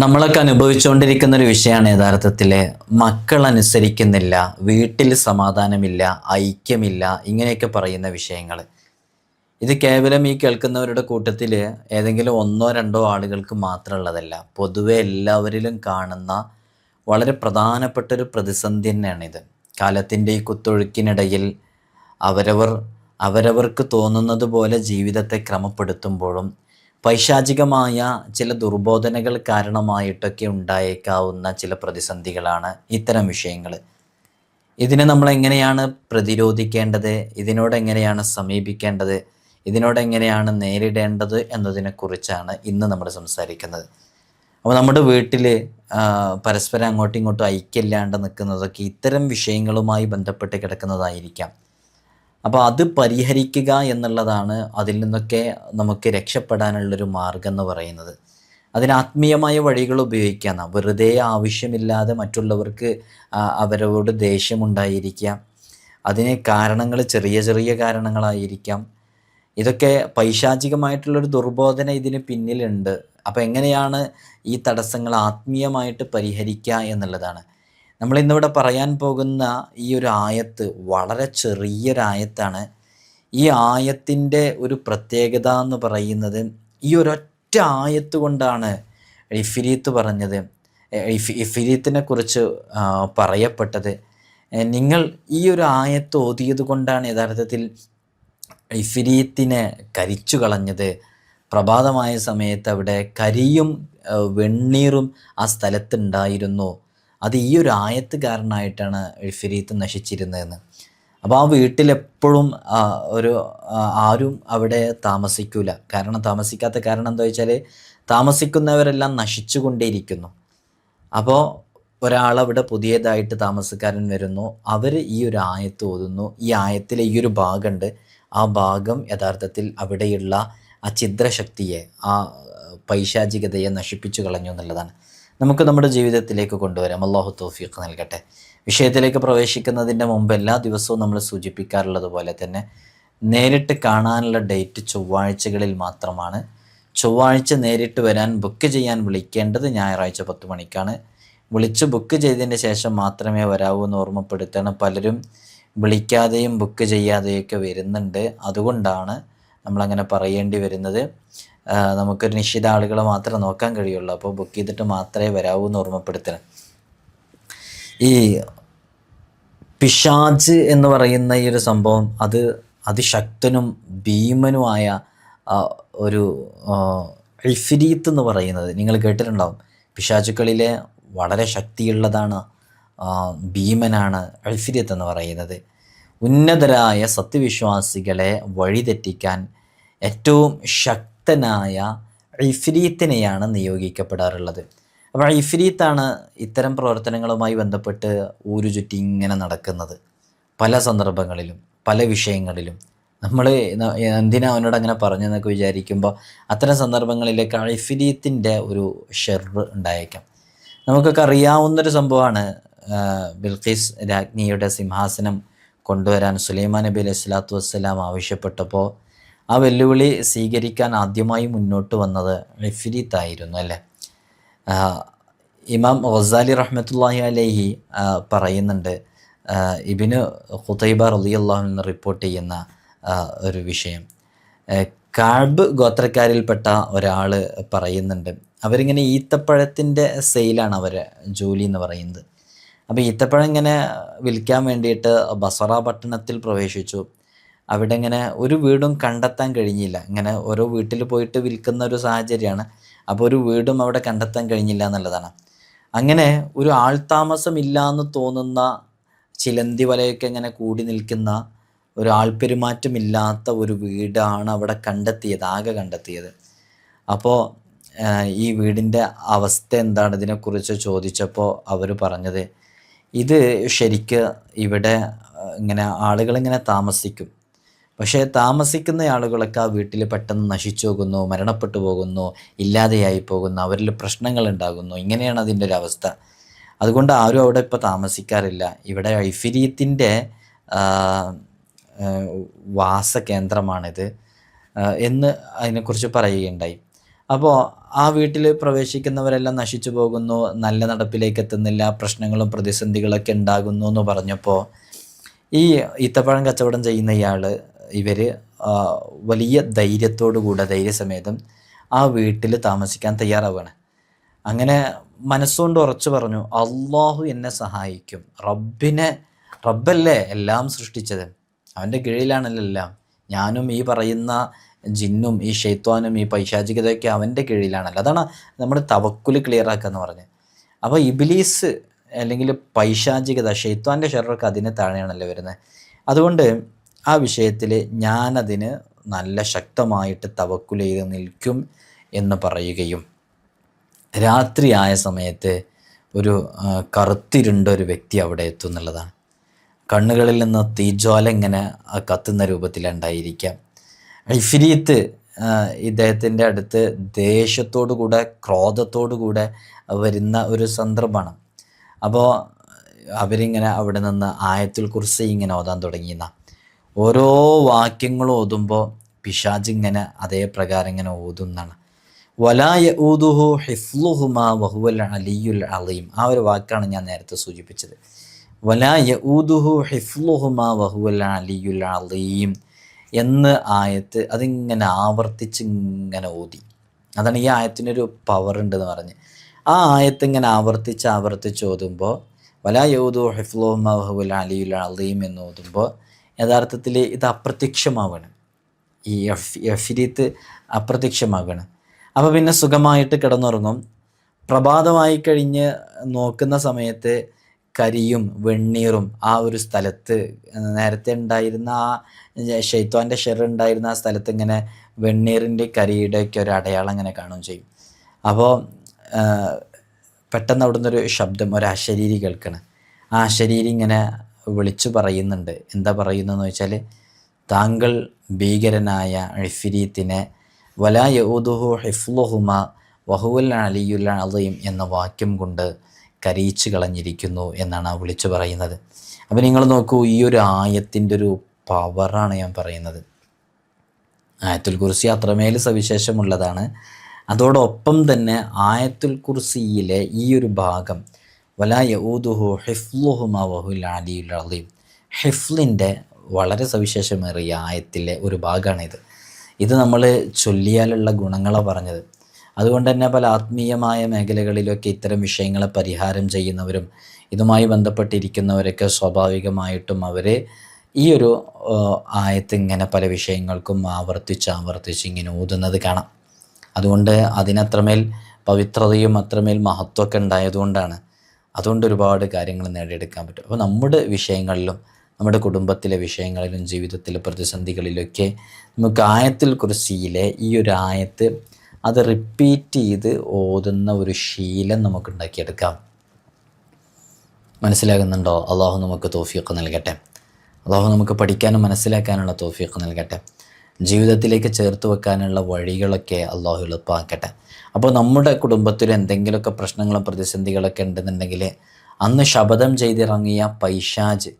നമ്മളൊക്കെ അനുഭവിച്ചുകൊണ്ടിരിക്കുന്ന ഒരു വിഷയമാണ് യഥാർത്ഥത്തിൽ മക്കൾ അനുസരിക്കുന്നില്ല, വീട്ടിൽ സമാധാനമില്ല, ഐക്യമില്ല, ഇങ്ങനെയൊക്കെ പറയുന്ന വിഷയങ്ങൾ. ഇത് കേവലം ഈ കേൾക്കുന്നവരുടെ കൂട്ടത്തിൽ ഏതെങ്കിലും ഒന്നോ രണ്ടോ ആളുകൾക്ക് മാത്രമുള്ളതല്ല. പൊതുവെ എല്ലാവരിലും കാണുന്ന വളരെ പ്രധാനപ്പെട്ടൊരു പ്രതിസന്ധി തന്നെയാണിത്. കാലത്തിൻ്റെ ഈ കുത്തൊഴുക്കിനിടയിൽ അവരവർക്ക് തോന്നുന്നത് പോലെ ജീവിതത്തെ ക്രമപ്പെടുത്തുമ്പോഴും പൈശാചികമായ ചില ദുർബോധനകൾ കാരണമായിട്ടൊക്കെ ഉണ്ടായേക്കാവുന്ന ചില പ്രതിസന്ധികളാണ് ഇത്തരം വിഷയങ്ങൾ. ഇതിനെ നമ്മൾ എങ്ങനെയാണ് പ്രതിരോധിക്കേണ്ടത്, ഇതിനോടെങ്ങനെയാണ് സമീപിക്കേണ്ടത്, ഇതിനോടെങ്ങനെയാണ് നേരിടേണ്ടത് എന്നതിനെക്കുറിച്ചാണ് ഇന്ന് നമ്മൾ സംസാരിക്കുന്നത്. അപ്പോൾ നമ്മുടെ വീട്ടിൽ പരസ്പരം അങ്ങോട്ടും ഇങ്ങോട്ടും ഐക്യമില്ലാണ്ട് നിൽക്കുന്നതൊക്കെ ഇത്തരം വിഷയങ്ങളുമായി ബന്ധപ്പെട്ട് കിടക്കുന്നതായിരിക്കാം. അപ്പോൾ അത് പരിഹരിക്കുക എന്നുള്ളതാണ് അതിൽ നിന്നൊക്കെ നമുക്ക് രക്ഷപ്പെടാനുള്ളൊരു മാർഗം എന്ന് പറയുന്നത്. അതിന് ആത്മീയമായ വഴികൾ ഉപയോഗിക്കാം. വെറുതെ ആവശ്യമില്ലാതെ മറ്റുള്ളവർക്ക് അവരോട് ദേഷ്യമുണ്ടായിരിക്കാം. അതിന് കാരണങ്ങൾ ചെറിയ ചെറിയ കാരണങ്ങളായിരിക്കാം. ഇതൊക്കെ പൈശാചികമായിട്ടുള്ളൊരു ദുർബോധന ഇതിന് പിന്നിലുണ്ട്. അപ്പോൾ എങ്ങനെയാണ് ഈ തടസ്സങ്ങൾ ആത്മീയമായിട്ട് പരിഹരിക്കുക എന്നുള്ളതാണ് നമ്മളിന്നിവിടെ പറയാൻ പോകുന്ന ഈ ഒരു ആയത്ത്. വളരെ ചെറിയൊരായത്താണ്. ഈ ആയത്തിൻ്റെ ഒരു പ്രത്യേകത എന്ന് പറയുന്നത് ഈ ഒരൊറ്റ ആയത്ത് കൊണ്ടാണ് ഇഫ്രീത്ത് പറഞ്ഞത്, ഇഫ്രീത്തിനെ കുറിച്ച് പറയപ്പെട്ടത്. നിങ്ങൾ ഈ ഒരു ആയത്ത് ഓതിയത് കൊണ്ടാണ് യഥാർത്ഥത്തിൽ ഇഫ്രീത്തിനെ കരിച്ചു കളഞ്ഞത്. പ്രഭാതമായ സമയത്ത് അവിടെ കരിയും വെണ്ണീറും ആ സ്ഥലത്തുണ്ടായിരുന്നു. അത് ഈ ഒരു ആയത്തുകാരനായിട്ടാണ് ഇഫ്രീത്ത് നശിച്ചിരുന്നതെന്ന്. അപ്പോൾ ആ വീട്ടിലെപ്പോഴും ആരും അവിടെ താമസിക്കൂല. താമസിക്കാത്ത കാരണം എന്താ വെച്ചാൽ താമസിക്കുന്നവരെല്ലാം നശിച്ചു കൊണ്ടേയിരിക്കുന്നു. അപ്പോൾ ഒരാളവിടെ പുതിയതായിട്ട് താമസക്കാരൻ വരുന്നു, അവർ ഈ ഒരു ആയത്ത് ഓതുന്നു. ഈ ആയത്തിലെ ഈ ഒരു ഭാഗമുണ്ട്, ആ ഭാഗം യഥാർത്ഥത്തിൽ അവിടെയുള്ള ആ ഛിദ്രശക്തിയെ, ആ പൈശാചികതയെ നശിപ്പിച്ചു കളഞ്ഞു എന്നുള്ളതാണ്. നമുക്ക് നമ്മുടെ ജീവിതത്തിലേക്ക് കൊണ്ടുവരാം. അല്ലാഹു തൗഫീഖ് നൽകട്ടെ. വിഷയത്തിലേക്ക് പ്രവേശിക്കുന്നതിൻ്റെ മുമ്പ് എല്ലാ ദിവസവും നമ്മൾ സൂചിപ്പിക്കാറുള്ളത് പോലെ തന്നെ നേരിട്ട് കാണാനുള്ള ഡേറ്റ് ചൊവ്വാഴ്ചകളിൽ മാത്രമാണ്. ചൊവ്വാഴ്ച നേരിട്ട് വരാൻ ബുക്ക് ചെയ്യാൻ വിളിക്കേണ്ടത് ഞായറാഴ്ച 10 മണിക്കാണ്. വിളിച്ച് ബുക്ക് ചെയ്തതിന് ശേഷം മാത്രമേ വരാവൂ എന്ന് ഓർമ്മപ്പെടുത്താണ്. പലരും വിളിക്കാതെയും ബുക്ക് ചെയ്യാതെയൊക്കെ വരുന്നുണ്ട്. അതുകൊണ്ടാണ് നമ്മളങ്ങനെ പറയേണ്ടി വരുന്നത്. നമുക്കൊരു നിശ്ചിത ആളുകളെ മാത്രമേ നോക്കാൻ കഴിയുള്ളൂ. അപ്പോൾ ബുക്ക് ചെയ്തിട്ട് മാത്രമേ വരാവൂ എന്ന് ഓർമ്മപ്പെടുത്തണം. ഈ പിശാച് എന്ന് പറയുന്ന ഈ ഒരു സംഭവം അത് അതിശക്തനും ഭീമനുമായ ഒരു ഇഫ്രീത്ത് എന്ന് പറയുന്നത് നിങ്ങൾ കേട്ടിട്ടുണ്ടാവും. പിശാചുക്കളിലെ വളരെ ശക്തിയുള്ളതാണ്, ഭീമനാണ് ഇഫ്രീത്ത് എന്ന് പറയുന്നത്. ഉന്നതരായ സത്യവിശ്വാസികളെ വഴിതെറ്റിക്കാൻ ഏറ്റവും ശക്തനായ ഇഫ്രീത്തിനെയാണ് നിയോഗിക്കപ്പെടാറുള്ളത്. അപ്പോൾ ഇഫ്രീത്താണ് ഇത്തരം പ്രവർത്തനങ്ങളുമായി ബന്ധപ്പെട്ട് ഊരു ചുറ്റി ഇങ്ങനെ നടക്കുന്നത്. പല സന്ദർഭങ്ങളിലും പല വിഷയങ്ങളിലും നമ്മൾ എന്തിനാ അവനോട് അങ്ങനെ പറഞ്ഞെന്നൊക്കെ വിചാരിക്കുമ്പോൾ അത്തരം സന്ദർഭങ്ങളിലേക്ക് ഇഫ്രീത്തിൻ്റെ ഒരു ഷെറ് ഉണ്ടായേക്കാം. നമുക്കൊക്കെ അറിയാവുന്നൊരു സംഭവമാണ്. ബിൽഖീസ് രാജ്ഞിയുടെ സിംഹാസനം കൊണ്ടുവരാൻ സുലൈമാൻ നബി അലൈഹി സ്വലാത്തു വസ്സലാം ആവശ്യപ്പെട്ടപ്പോൾ ആ വെല്ലുവിളി സ്വീകരിക്കാൻ ആദ്യമായി മുന്നോട്ട് വന്നത് ഇഫ്രീത്തായിരുന്നു അല്ലേ. ഇമാം ഗസാലി റഹ്മത്തുള്ളാഹി അലൈഹി പറയുന്നുണ്ട്, ഇബ്നു ഖുതൈബ റളിയല്ലാഹു അൻഹു റിപ്പോർട്ട് ചെയ്യുന്ന ഒരു വിഷയം. കഅബ് ഗോത്രക്കാരിൽപ്പെട്ട ഒരാൾ പറയുന്നുണ്ട്, അവരിങ്ങനെ ഈത്തപ്പഴത്തിൻ്റെ സെയിലാണ് അവരെ ജോലി എന്ന് പറയുന്നത്. അപ്പോൾ ഈത്തപ്പഴം ഇങ്ങനെ വിൽക്കാൻ വേണ്ടിയിട്ട് ബസറ പട്ടണത്തിൽ പ്രവേശിച്ചു. അവിടെ ഇങ്ങനെ ഒരു വീടും കണ്ടെത്താൻ കഴിഞ്ഞില്ല. ഇങ്ങനെ ഓരോ വീട്ടിൽ പോയിട്ട് വിൽക്കുന്ന ഒരു സാഹചര്യമാണ്. അപ്പോൾ ഒരു വീടും അവിടെ കണ്ടെത്താൻ കഴിഞ്ഞില്ല എന്നുള്ളതാണ്. അങ്ങനെ ഒരു ആൾതാമസമില്ല എന്ന് തോന്നുന്ന ചിലന്തി വലയൊക്കെ ഇങ്ങനെ കൂടി നിൽക്കുന്ന ഒരു ആൾപ്പെരുമാറ്റമില്ലാത്ത ഒരു വീടാണ് അവിടെ ആകെ കണ്ടെത്തിയത്. അപ്പോൾ ഈ വീടിൻ്റെ അവസ്ഥ എന്താണ്, ഇതിനെക്കുറിച്ച് ചോദിച്ചപ്പോൾ അവർ പറഞ്ഞത്, ഇത് ശരിക്ക് ഇവിടെ ഇങ്ങനെ ആളുകളിങ്ങനെ താമസിക്കും, പക്ഷേ താമസിക്കുന്ന ആളുകളൊക്കെ ആ വീട്ടിൽ പെട്ടെന്ന് നശിച്ചു പോകുന്നു, മരണപ്പെട്ടു പോകുന്നു, ഇല്ലാതെയായി പോകുന്നു, അവരിൽ പ്രശ്നങ്ങൾ ഉണ്ടാകുന്നു. ഇങ്ങനെയാണ് അതിൻ്റെ ഒരു അവസ്ഥ. അതുകൊണ്ട് ആരും അവിടെ ഇപ്പോൾ താമസിക്കാറില്ല. ഇവിടെ ഇഫ്രീത്തിൻ്റെ വാസകേന്ദ്രമാണിത് എന്ന് അതിനെക്കുറിച്ച് പറയുകയുണ്ടായി. അപ്പോൾ ആ വീട്ടിൽ പ്രവേശിക്കുന്നവരെല്ലാം നശിച്ചു പോകുന്നു, നല്ല നടപ്പിലേക്ക് എത്തുന്നില്ല, പ്രശ്നങ്ങളും പ്രതിസന്ധികളൊക്കെ ഉണ്ടാകുന്നു എന്ന് പറഞ്ഞപ്പോൾ ഈ ഈത്തപ്പഴം കച്ചവടം ചെയ്യുന്ന ഇവർ വലിയ ധൈര്യത്തോടു കൂടെ ധൈര്യസമേതം ആ വീട്ടിൽ താമസിക്കാൻ തയ്യാറാവുകയാണ്. അങ്ങനെ മനസ്സുകൊണ്ട് ഉറച്ചു പറഞ്ഞു, അള്ളാഹു എന്നെ സഹായിക്കും. റബ്ബല്ലേ എല്ലാം സൃഷ്ടിച്ചത്, അവൻ്റെ കീഴിലാണല്ലോ എല്ലാം. ഞാനും ഈ പറയുന്ന ജിന്നും ഈ ഷെയ്ത്വാനും ഈ പൈശാചികതയൊക്കെ അവൻ്റെ കീഴിലാണല്ലോ. അതാണ് നമ്മൾ തവക്കുൽ ക്ലിയർ ആക്കുക എന്ന് പറഞ്ഞത്. അപ്പോൾ ഇബ്ലീസ് അല്ലെങ്കിൽ പൈശാചികത, ഷെയ്ത്വാൻ്റെ ഷർറൊക്കെ അതിന് താഴെയാണല്ലോ വരുന്നത്. അതുകൊണ്ട് ആ വിഷയത്തിൽ ഞാനതിന് നല്ല ശക്തമായിട്ട് തവക്കുൽ ചെയ്ത് നിൽക്കും എന്ന് പറയുകയും, രാത്രിയായ സമയത്ത് ഒരു കറുത്തിരുണ്ട ഒരു വ്യക്തി അവിടെ എത്തും എന്നുള്ളതാണ്. കണ്ണുകളിൽ നിന്ന് തീജ്വാല ഇങ്ങനെ കത്തുന്ന രൂപത്തിലുണ്ടായിരിക്കാം. ഇഫ്രീത്ത് ഇദ്ദേഹത്തിൻ്റെ അടുത്ത് ദേഷ്യത്തോടു കൂടെ ക്രോധത്തോടു കൂടെ വരുന്ന ഒരു സന്ദർഭമാണ്. അപ്പോൾ അവരിങ്ങനെ അവിടെ നിന്ന് ആയത്തുൽ കുർസി ഇങ്ങനെ ഓതാൻ തുടങ്ങിയെന്ന ഓരോ വാക്യങ്ങളും ഓതുമ്പോൾ പിശാച് ഇങ്ങനെ അതേ പ്രകാരം ഇങ്ങനെ ഓതുന്നതാണ്. വലാ യഊദുഹു ഹിഫ്ലുഹുമാ വഹുവൽ അലിയുൽ അലീം. ആ ഒരു വാക്കാണ് ഞാൻ നേരത്തെ സൂചിപ്പിച്ചത്. വലാ യഊദുഹു ഹിഫ്ലുഹുമാ വഹുവൽ അലിയുൽ അലീം എന്ന് ആയത്ത് അതിങ്ങനെ ആവർത്തിച്ച് ഇങ്ങനെ ഓതി. അതാണ് ഈ ആയത്തിനൊരു പവർ ഉണ്ടെന്ന് പറഞ്ഞ്. ആ ആയത്ത് ഇങ്ങനെ ആവർത്തിച്ച് ഓതുമ്പോൾ വലാ യഊദുഹു ഹിഫ്ലുഹുമാ വഹുവൽ അലിയുൽ അലീം എന്ന് ഓതുമ്പോൾ യഥാർത്ഥത്തിൽ ഇത് അപ്രത്യക്ഷമാവുകയാണ്. ഈ ഇഫ്രീത്ത് അപ്രത്യക്ഷമാവുകയാണ്. അപ്പോൾ പിന്നെ സുഖമായിട്ട് കിടന്നുറങ്ങും. പ്രഭാതമായി കഴിഞ്ഞ് നോക്കുന്ന സമയത്ത് കരിയും വെണ്ണീറും ആ ഒരു സ്ഥലത്ത്, നേരത്തെ ഉണ്ടായിരുന്ന ആ ഷെയ്ത്വാൻ്റെ ഷെർ ഉണ്ടായിരുന്ന ആ സ്ഥലത്ത് ഇങ്ങനെ വെണ്ണീറിൻ്റെ കരിയുടെയൊക്കെ ഒരു അടയാളം ഇങ്ങനെ കാണുകയും ചെയ്യും. അപ്പോൾ പെട്ടെന്ന് അവിടെ നിന്നൊരു ശബ്ദം, ഒരു അശരീരി കേൾക്കണം. ആ അശരീരി ഇങ്ങനെ വിളിച്ചു പറയുന്നുണ്ട്. എന്താ പറയുന്നതെന്ന് വെച്ചാൽ, താങ്കൾ ഭീകരനായ ഇഫ്രീത്തിനെ വലാ യഊദുഹു ഹിഫ്ലുഹുമാ വഹുവൽ അലിയുൽ അലീം എന്ന വാക്യം കൊണ്ട് കരയിച്ചു കളഞ്ഞിരിക്കുന്നു എന്നാണ് ആ വിളിച്ചു പറയുന്നത്. അപ്പോൾ നിങ്ങൾ നോക്കൂ, ഈ ഒരു ആയത്തിൻ്റെ ഒരു പവറാണ് ഞാൻ പറയുന്നത്. ആയത്തുൽ കുർസി അത്രമേൽ സവിശേഷമുള്ളതാണ്. അതോടൊപ്പം തന്നെ ആയത്തുൽ കുർസിയിലെ ഈ ഒരു ഭാഗം വലാ യഊദുഹു ഹിഫ്ലുഹുമാ വഹുവൽ അലിയുൽ അലീം, ഹിഫ്ലിൻ്റെ വളരെ സവിശേഷമേറിയ ആയത്തിലെ ഒരു ഭാഗമാണിത്. ഇത് നമ്മൾ ചൊല്ലിയാലുള്ള ഗുണങ്ങളാണ് പറഞ്ഞത്. അതുകൊണ്ട് തന്നെ പല ആത്മീയമായ മേഖലകളിലൊക്കെ ഇത്തരം വിഷയങ്ങളെ പരിഹാരം ചെയ്യുന്നവരും ഇതുമായി ബന്ധപ്പെട്ടിരിക്കുന്നവരൊക്കെ സ്വാഭാവികമായിട്ടും അവർ ഈ ഒരു ആയത്ത് ഇങ്ങനെ പല വിഷയങ്ങൾക്കും ആവർത്തിച്ച് ഇങ്ങനെ ഓതുന്നത് കാണാം. അതുകൊണ്ട് അതിനത്രമേൽ പവിത്രതയും അത്രമേൽ മഹത്വമൊക്കെ ഉണ്ടായതുകൊണ്ടാണ്. അതുകൊണ്ട് ഒരുപാട് കാര്യങ്ങൾ നേടിയെടുക്കാൻ പറ്റും. അപ്പോൾ നമ്മുടെ വിഷയങ്ങളിലും നമ്മുടെ കുടുംബത്തിലെ വിഷയങ്ങളിലും ജീവിതത്തിലെ പ്രതിസന്ധികളിലൊക്കെ നമുക്ക് ആയത്തുൽ കുർസിയിലെ ഈ ഒരു ആയത്ത് അത് റിപ്പീറ്റ് ചെയ്ത് ഓതുന്ന ഒരു ശീലം നമുക്ക് ഉണ്ടാക്കിയെടുക്കാം. മനസ്സിലാകുന്നുണ്ടോ? അള്ളാഹു നമുക്ക് തൗഫീഖ് നൽകട്ടെ. അള്ളാഹു നമുക്ക് പഠിക്കാനും മനസ്സിലാക്കാനുള്ള തൗഫീഖ് നൽകട്ടെ. ജീവിതത്തിലേക്ക് ചേർത്ത് വെക്കാനുള്ള വഴികളൊക്കെ അള്ളാഹു എളുപ്പമാക്കട്ടെ. അപ്പോൾ നമ്മുടെ കുടുംബത്തിൽ എന്തെങ്കിലുമൊക്കെ പ്രശ്നങ്ങളും പ്രതിസന്ധികളൊക്കെ ഉണ്ടെന്നുണ്ടെങ്കിൽ അന്ന് ശപഥം ചെയ്തിറങ്ങിയ പിശാച്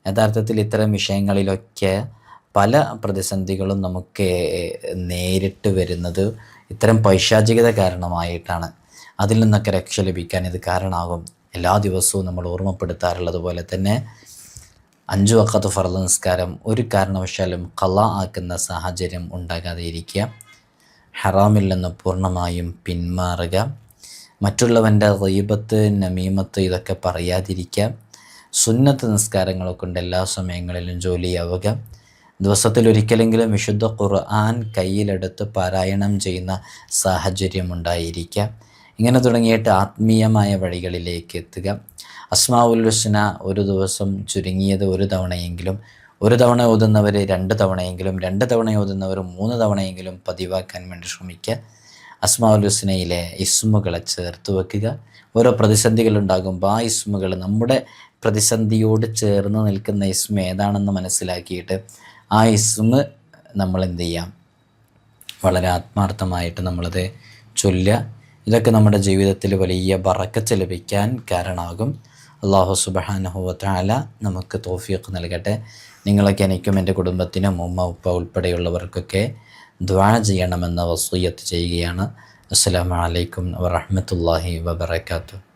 യഥാർത്ഥത്തിൽ ഇത്തരം വിഷയങ്ങളിലൊക്കെ പല പ്രതിസന്ധികളും നമുക്ക് നേരിട്ട് വരുന്നത് ഇത്തരം പൈശാചികത കാരണമായിട്ടാണ്. അതിൽ നിന്നൊക്കെ രക്ഷ ലഭിക്കാൻ ഇത് കാരണമാകും. എല്ലാ ദിവസവും നമ്മൾ ഓർമ്മപ്പെടുത്താറുള്ളത് പോലെ തന്നെ 5 വഖത്ത് ഫർള് നിസ്കാരം ഒരു കാരണവശാലും ഖളാ ആക്കുന്ന സാഹചര്യം ഉണ്ടാകാതെ ഇരിക്കുക. ഹറാമിൽ നിന്ന് പൂർണ്ണമായും പിന്മാറുക. മറ്റുള്ളവൻ്റെ ഗീബത്ത് നമീമത്ത് ഇതൊക്കെ പറയാതിരിക്കുക. സുന്നത്ത് നിസ്കാരങ്ങളെ കൊണ്ട് എല്ലാ സമയങ്ങളിലും ജോലിയാവുക. ദിവസത്തിലൊരിക്കലെങ്കിലും വിശുദ്ധ ഖുർആൻ കയ്യിലെടുത്ത് പാരായണം ചെയ്യുന്ന സാഹചര്യം ഉണ്ടായിരിക്കുക. ഇങ്ങനെ തുടങ്ങിയിട്ട് ആത്മീയമായ വഴികളിലേക്ക് എത്തുക. അസ്മാഉൽ ഹുസ്ന ഒരു ദിവസം ചുരുങ്ങിയത് ഒരു തവണയെങ്കിലും, ഒരു തവണ ഓതുന്നവർ 2 തവണയെങ്കിലും, 2 തവണ ഓതുന്നവർ 3 തവണയെങ്കിലും പതിവാക്കാൻ വേണ്ടി ശ്രമിക്കുക. അസ്മാഉൽ ഹുസ്നയിലെ ഇസ്മുകളെ ചേർത്ത് വെക്കുക. ഓരോ പ്രതിസന്ധികളുണ്ടാകുമ്പോൾ ആ ഇസ്മുകൾ നമ്മുടെ പ്രതിസന്ധിയോട് ചേർന്ന് നിൽക്കുന്ന ഇസ്മ ഏതാണെന്ന് മനസ്സിലാക്കിയിട്ട് ആ ഇസ്മ നമ്മൾ എന്ത് ചെയ്യാം, വളരെ ആത്മാർത്ഥമായിട്ട് നമ്മളത് ചൊല്ലുക. ഇതൊക്കെ നമ്മുടെ ജീവിതത്തിൽ വലിയ ബറക്കത്ത് ലഭിക്കാൻ കാരണമാകും. അല്ലാഹു സുബ്ഹാനഹു വ തആല നമുക്ക് തൗഫീഖ് നൽകട്ടെ. നിങ്ങളൊക്കെ എനിക്കും എൻ്റെ കുടുംബത്തിനും ഉമ്മ ഉപ്പ ഉൾപ്പെടെയുള്ളവർക്കൊക്കെ ദുആ ചെയ്യണമെന്ന വസിയ്യത്ത് ചെയ്യുകയാണ്. അസ്സലാമു അലൈക്കും വറഹ്മത്തുള്ളാഹി വബറകാതുഹു.